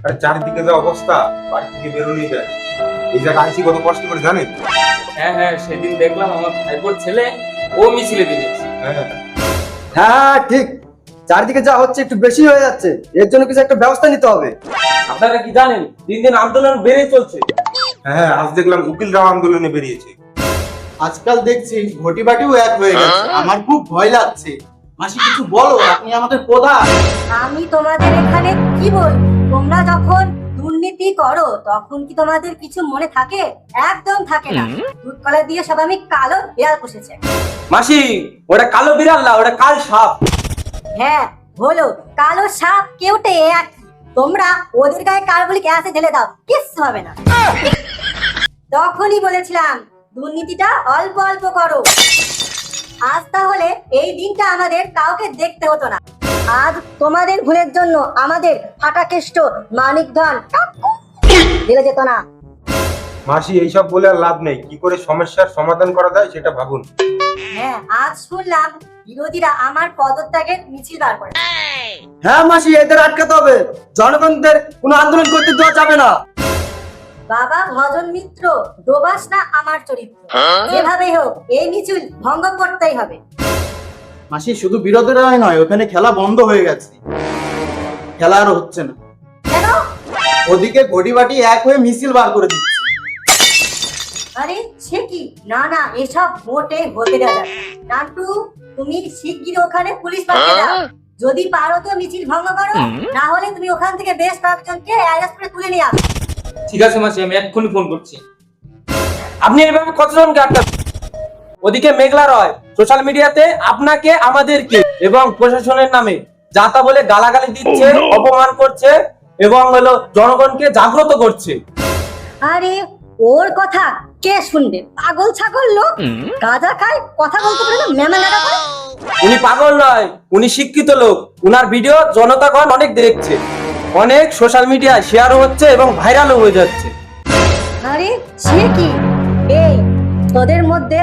আর চারিদিকে যে অবস্থা, বাড়ি থেকে বেরোলেই যায়। এই জায়গায় আইসি কত কষ্ট করে জানেন? হ্যাঁ, সেদিন দেখলাম আমার ভাইপোর ছেলে ও মিছিলে দিয়েছে। হ্যাঁ হ্যাঁ ঠিক, চারদিকে যা হচ্ছে একটু বেশি হয়ে যাচ্ছে, এর জন্য কিছু একটা ব্যবস্থা নিতে হবে। আপনারা কি জানেন দিন দিন আন্দোলন বেড়ে চলছে। হ্যাঁ, আজ দেখলাম উকিলরাও আন্দোলনে বেরিয়েছে। আজকাল দেখছি ঘটিবাটিও এক হয়ে গেছে, আমার খুব ভয় লাগছে। মাসি কিছু বলো, আপনি আমাদের প্রধান। আমি তোমাদের এখানে কি বল, তোমরা যখন দুর্নীতি করো তখন কি তোমাদের কিছু মনে থাকে? একদম থাকে না। দুধ কলা দিয়ে সব আমি কালো বিড়াল পুষেছে। মাসি, ওটা কালো বিড়াল না, ওটা কাল সাপ। হ্যাঁ হলো, কালো সাপ কেউটে এক। তোমরা ওদের গায়ে কার্বলিক অ্যাসিড ঢেলে দাও, কিচ্ছু হবে না। তখনই বলেছিলাম দুর্নীতিটা অল্প অল্প করো। আজ তাহলে এই দিনটা আমাদের কাউকে দেখতে হতো না। আজ তোমাদের ভুলের জন্য আমাদের ফাটাকেষ্ট মানিকধন দিলে যেত না। মাসি, এইসব বলে আর লাভ নেই, কি করে সমস্যার সমাধান করা যায় সেটা ভাবুন। হ্যাঁ, আজ শুনলাম বিরোধীরা আমার পদত্যাগের মিছিল বার করে। হ্যাঁ মাসি, এদের আটকাতে হবে, জনগণদের কোনো আন্দোলন করতে দেওয়া যাবে না। বাবা ভজন মিত্র, ডোবাস না আমার চরিত্র। যেভাবেই হোক এই মিছিল ভঙ্গ করতেই হবে। মাসি শুধু বিরোধীরাই নয়, ওখানে খেলা বন্ধ হয়ে গেছে, খেলা আর হচ্ছে না। কেন? ওদিকে ঘটিবাটি এক হয়ে মিছিল বার করে দিচ্ছে। আরে সে কি? না না, এসব মোটে হতে দেওয়া যাবে না। নান্টু, তুমি শিগগির ওখানে পুলিশ পাঠিয়ে দাও। যদি পারো তো মিছিল ভঙ্গ করো, না হলে তুমি ওখান থেকে বেশ কয়েকজনকে অ্যারেস্ট করে তুলে নিয়ে আসো। ঠিক আছে মাসি, আমি এক্ষুনি ফোন করছি। আপনি এভাবে কতজনকে আটকাবেন? ওদিকে মেঘলা রয় সোশ্যাল মিডিয়াতে আপনাকে, আমাদেরকে এবং প্রশাসনের নামে যা তা বলে গালাগালি দিচ্ছে, অপমান করছে এবং হলো জনগণকে জাগ্রত করছে। আরে ওর কথা কে শুনবে? পাগল ছাগল লোক, গাঁজা খায়, কথা বলতে পারে না, মেমে লাগা করে। উনি পাগল নয়, উনি শিক্ষিত লোক। উনার ভিডিও জনতাগণ অনেক দেখছে, অনেক সোশ্যাল মিডিয়ায় শেয়ারও হচ্ছে এবং ভাইরালও হয়ে যাচ্ছে। আরে সে কি? এই তোদের মধ্যে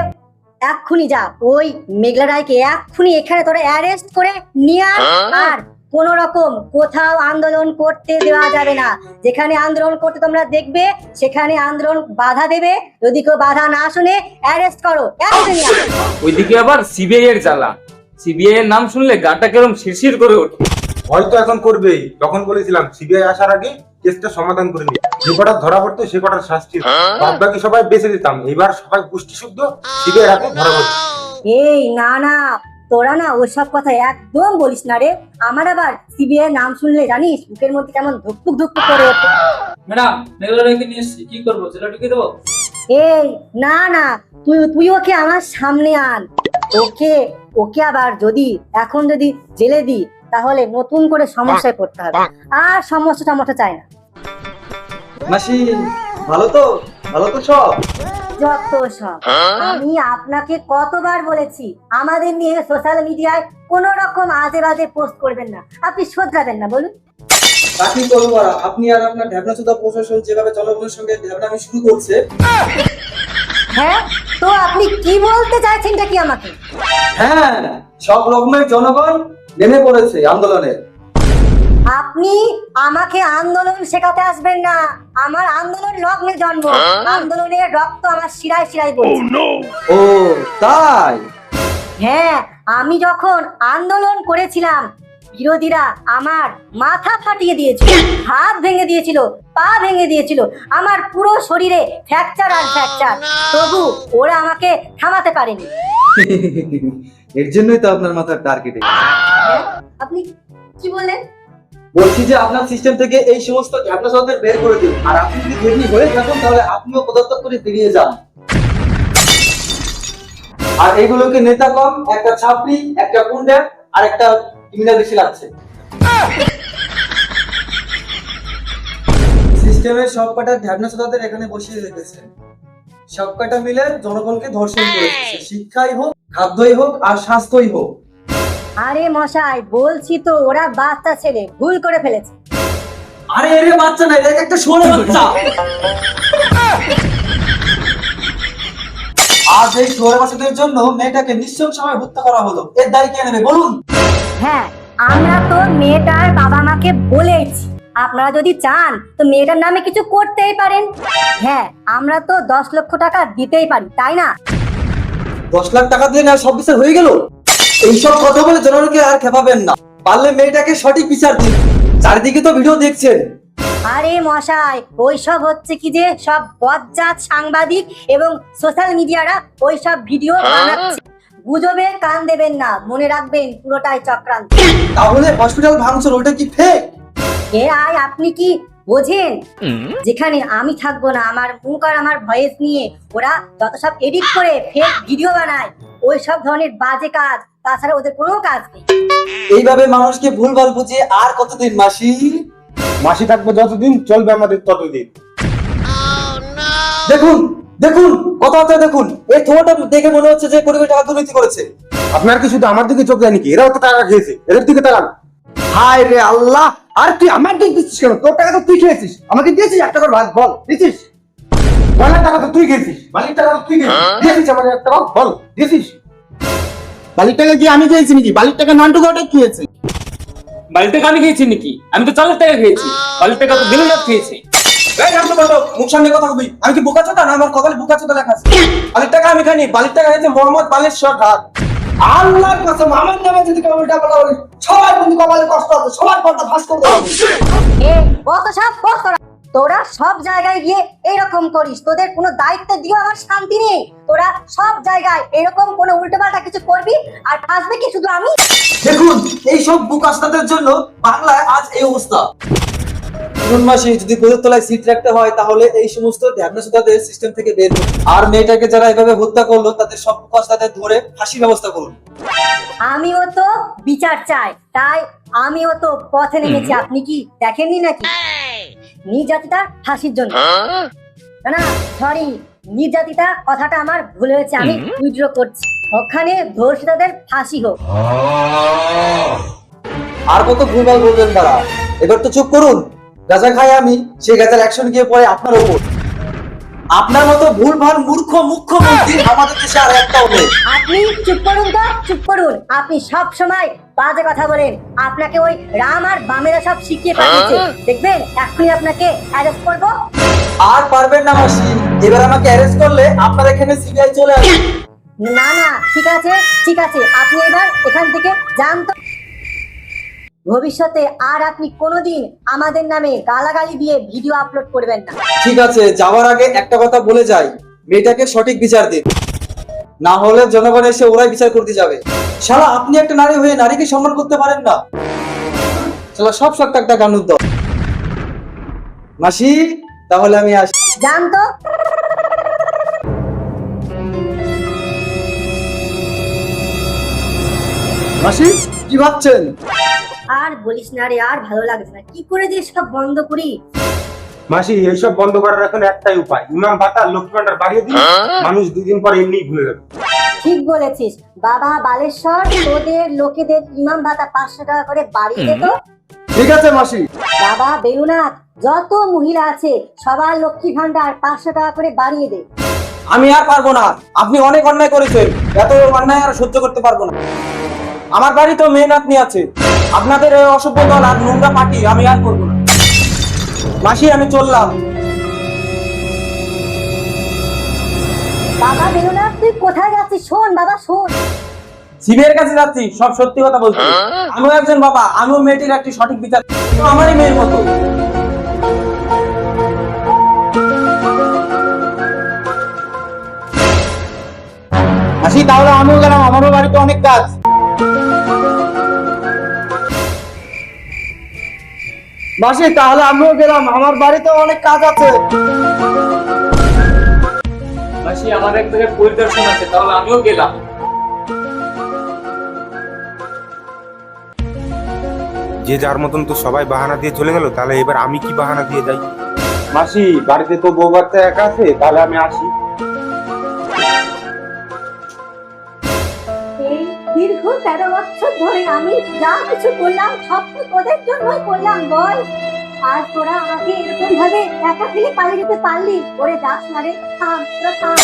এক্ষুনি যা, ওই মেঘলা রায়কে এক্ষুনি এখানে তোরা অ্যারেস্ট করে নিয়ে আয়। আর কোন রকম কোথাও আন্দোলন করতে দেওয়া যাবে না। যেখানে আন্দোলন করতে তোমরা দেখবে সেখানে আন্দোলন বাধা দেবে। যদি কেউ বাধা না শুনে অ্যারেস্ট করো, এক্ষুনি নিয়ে আসো। ওইদিকে আবার সিবিআই এর জ্বালা। সিবিআই এর নাম শুনলে গাটা কেরম শিরশির করে ওঠে। হয়তো এখন করবেই, তখন বলেছিলাম সিবিআই আসার আগে কেসটা সমাধান করে নি। যে কটা ধরা পড়তো সে কটার শাস্তি, বাদ বাকি সবাই বেঁচে দিতাম। এবার সবাই পুষ্টি শুদ্ধ, সিবিআই হাতে ধরা পড়ছে। এই না না, তোরা না ওসব কথা একদম বলিস না রে। আমার আবার সিবিআই নাম শুনলে জানিস বুকের মধ্যে কেমন ধুকপুক ধুকপুক করে ওঠে। ম্যাডাম, মেঘলা রায়কে নিয়ে এসেছি, কি করবো? জেলা ঢুকিয়ে দেবো? এই না না, তুই ওকে আমার সামনে আন। ওকে ওকে আবার এখন যদি জেলে দিই তাহলে নতুন করে সমস্যায় পড়তে হবে। আর সমস্যা চাই না। মাসি ভালো তো, ভালো তো সব? যত সব। আমি আপনাকে কতবার বলেছি আমাদের নিয়ে সোশ্যাল মিডিয়ায় কোন রকম আজে বাজে পোস্ট করবেন না। আপনি শোধরাবেন না, বলুন। বাকি করবো আর আপনি আর আপনার ঢ্যাবনাচোদা প্রশাসন যেভাবে জনগণের সঙ্গে ঢ্যাবনামি শুরু করছে। হ্যাঁ, তো আপনি কি বলতে চাইছেনটা কি আমাকে? হ্যাঁ, সব রকমের জনগণ নেমে পড়েছে আন্দোলনে। আপনি আমাকে আন্দোলন শেখাতে আসবেন না। আমার আন্দোলন লগ্নে জন্ম, আন্দোলনের রক্ত আমার শিরায় শিরায় বইছে। ও তাই? হ্যাঁ, আমি যখন আন্দোলন করেছিলাম বিরোধীরা আমার মাথা ফাটিয়ে দিয়েছিল, হাত ভেঙে দিয়েছিল, পা ভেঙে দিয়েছিল, আমার পুরো শরীরে ফ্র্যাকচার আর ফ্র্যাকচার। তবু ওরা আমাকে থামাতে পারেনি। এর জন্যই তো আপনার মাথার টার্গেটে। হ্যাঁ, আপনি কি বললেন? বলছি যে আপনার সিস্টেম থেকে এই সমস্ত ঢ্যাবনাচোদাদের বের করে দিন। আর আপনি যদি ধর্মী হয়ে থাকেন তাহলে আপনিও পদত্যাগ করে বেরিয়ে যান। আর এগুলোকে নেতা কম, একটা ছাপড়ি, একটা গুন্ডা আর একটা ক্রিমিনাল বেশি লাগছে। সিস্টেমের সব কটা ঢ্যাবনাচোদাদের এখানে বসিয়ে রেখেছে। সব কটা মিলে জনগণকে ধর্ষণ করেছে, শিক্ষাই হোক, খাদ্যই হোক আর স্বাস্থ্যই হোক। আরে মশাই, বলছি তো ওরা বাচ্চা ছেলে, ভুল করে ফেলেছে। আরে এরে বাচ্চা না, এটা একটা সোনা বাচ্চা। আজ এই শোরবাসীদের জন্য মেয়েটাকে নৃশংসভাবে হত্যা করা হলো, এর দায় কে নেবে বলুন? হ্যাঁ, আমরা তো মেয়েটার বাবা মাকে বলেছি আপনারা যদি চান তো মেয়েটার নামে কিছু করতেই পারেন। হ্যাঁ, আমরা তো 10 লক্ষ টাকা দিতেই পারি, তাই না? 10 লাখ টাকা দিয়ে না সব বিচার হয়ে গেল? এইসব কথা বলে জনগণকে আর খেপাবেন না, পারলে মেয়েটাকে সঠিক বিচার দিন। চারিদিকে তো ভিডিও দেখছেন। আরে মশাই, ওইসব হচ্ছে কি যে সব বজ্জাত সাংবাদিক এবং সোশ্যাল মিডিয়ারা ওইসব ভিডিও বানাচ্ছে। গুজবে কান দেবেন না, মনে রাখবেন পুরোটাই চক্রান্ত। তাহলে হসপিটাল ভাঙচুর ওটা কি ফেক? আপনি কি বোঝেন? যেখানে আমি থাকবো না, আমার মুখ আর আমার ভয়েস নিয়ে ওরা যত সব এডিট করে ফেক ভিডিও বানায়, ওই সব ধরনের বাজে কাজ, তাছাড়া ওদের কোনো কাজ নেই। এইভাবে মানুষকে ভুলভাল বুঝিয়ে আর কতদিন মাসি? মাসি থাকবো যতদিন, চলবে আমাদের ততদিন। দেখুন দেখুন, কথাবার্তা দেখুন, এই থোয়াটা দেখে মনে হচ্ছে যে কোটি কোটি টাকা দুর্নীতি করেছে। আপনার কি শুধু আমার দিকে চোখ দেয় নাকি? এরাও তো টাকা খেয়েছে, এদের দিকে তাকান। হায় রে আল্লাহ, আর তুই আমার দিক দিচ্ছিস কেন? তোর টাকা তো তুই খেয়েছিস, আমাকে দিয়েছিস 1 টাকার ভাগ, বল দিয়েছিস? বালির টাকা তো তুই খেয়েছিস, বালির টাকা তো তুই খেয়েছিস, দিয়েছিস আমাকে 1 টাকা, বল দিয়েছিস? বালির টাকা কি আমি খেয়েছি নাকি? বালির টাকা নান্টু দাওটা খেয়েছে। বাড়ির টাকা আমি খেয়েছি নাকি? আমি তো চালের টাকা খেয়েছি। বাড়ির টাকা তো দিলুনাথ খেয়েছে। এই নাম তো বলো, মুখ সামনে কথা কবি। আমি কি বোকা চোদা না? আমার কপালে বোকা চোদা লেখা আছে। বালির টাকা আমি খাইনি, বালির টাকা হয়েছে মোহাম্মদ বালেশ্বর ঢাক। আল্লাহর কসম, আমার নামে যদি কেউ উল্টা বলা বলে, সবার কিন্তু কপালে কষ্ট আছে, সবার কপালটা ফাঁস করে দেবো। তোরা সব জায়গায় গিয়ে এরকম করিস, তোদের কোনো দায়িত্ব দিও আমার শান্তি নেই। তোরা সব জায়গায় এরকম কোনো উল্টোপাল্টা কিছু করবি, আর আসবে কি শুধু আমি? দেখুন, এই সব বুকাস্তাদের জন্য বাংলায় আজ এই অবস্থা। জুন মাসে যদি গোদের তলায় সিট রাখতে হয়, তাহলে এই সমস্ত ধ্যানস্থাদের সিস্টেম থেকে বের করুন। আর মেয়েটাকে যারা এভাবে হত্যা করলো তাদের সব বুকাস্তাদের ধরে ফাঁসির ব্যবস্থা করুন। আমিও তো বিচার চাই, তাই আমিও তো পথে নেমেছি। আপনি কি দেখেননি নাকি? নির্যাতিতা ফাঁসির জন্য, না সরি, নির্যাতিতা কথাটা আমার ভুল হয়েছে, আমি উইথড্র করছি। ওখানে ধর্ষিতাদের ফাঁসি হোক। আর কত ভুলভাল বলবেন তারা? এবার তো চুপ করুন। গাঁজা খাই আমি, সেই গাঁজার অ্যাকশন গিয়ে পড়ে আপনার ওপর। আপনার মতো ভুলভাল মূর্খ মুখ্যমন্ত্রী আমাদের দেশে আর একটাও নেই। আপনি চুপ করুন তো, চুপ করুন। আপনি সব সময় বাজে কথা বলেন। আপনাকে ওই রাম আর বামেরা সব শিখিয়ে পাঠিয়েছে। দেখবেন এখনই আপনাকে অ্যারেস্ট করবো। আর পারবেন না মাসি, এবার আমাকে অ্যারেস্ট করলে আপনার এখানে সিবিআই চলে আসবে। না না, ঠিক আছে ঠিক আছে, আপনি এবার এখান থেকে যান তো। ভবিষ্যতে আর আপনি কোনোদিন আমাদের নামে গালাগালি দিয়ে ভিডিও আপলোড করবেন না। ঠিক আছে, যাওয়ার আগে একটা কথা বলে যাই, মেয়েটাকে সঠিক বিচার দিন, না হলে জনগণ এসে ওরাই বিচার করতে যাবে। শালা, আপনি একটা নারী হয়ে নারীকে সম্মান করতে পারেন না? শালা সব শক্ত একটা কানুন দাও। মাসি, তাহলে আমি আসি। যান তো। মাসি, কি ভাবছেন? আর বলিস না রে, আর ভালো লাগছে না। কি করে যে সব বন্ধ করি? মাসি, এইসব বন্ধ করার এখন একটাই উপায়, ইমাম ভাতা লক্ষ্মী ভান্ডার বাড়িয়ে দিন, মানুষ 2 দিন পর এমনি ভুলে যাবে। ঠিক বলেছিস বাবা বালেশ্বর, তোদের লোকেদের ইমাম ভাতা 500 টাকা করে বাড়িয়ে দে তো। ঠিক আছে মাসি। বাবা বেলুনাথ, যত মহিলা আছে সবার লক্ষ্মী ভান্ডার 500 টাকা করে বাড়িয়ে দে। আমি আর পারবো না, আপনি অনেক অন্যায় করেছেন, এত অন্যায় আর সহ্য করতে পারবো না। আমার বাড়ি তো মেহনত নিয়ে আছে, আপনাদের এই অসভ্য দল আর নোংরা পার্টি আমি আর করবো না। মাসি, আমি চললাম। বাবা বেলুনাথ, তুই কোথায় যাচ্ছিস? শোন বাবা, শোন। শিবের কাছে যাচ্ছি সব সত্যি কথা বলছি। আমিও একজন বাবা, আমিও মেয়েটির একটি সঠিক বিচার, আমারই মেয়ের মতো। আসি, তাহলে আমিও গেলাম, আমারও বাড়িতে অনেক কাজ। মাসি, তাহলে আমিও গেলাম, আমার বাড়িতে অনেক কাজ আছে। মাসি, আমার এক জায়গায় পরিদর্শন আছে, তাহলে আমিও গেলাম। যে যার মতন তো সবাই বাহানা দিয়ে চলে গেল, তাহলে এবার আমি কি বাহানা দিয়ে যাই? মাসি, বাড়িতে তো বউ বাচ্চা একা আছে, তাহলে আমি আসি। এই দীর্ঘ 13 বছর ধরে আমি যা কিছু করলাম সব তো তোদের জন্যই করলাম বল। আর তোরা আমাকে এরকম ভাবে একা ফেলে পালিয়ে যেতে পারলি? ওরে যাস না রে, থাম, তোরা থাম।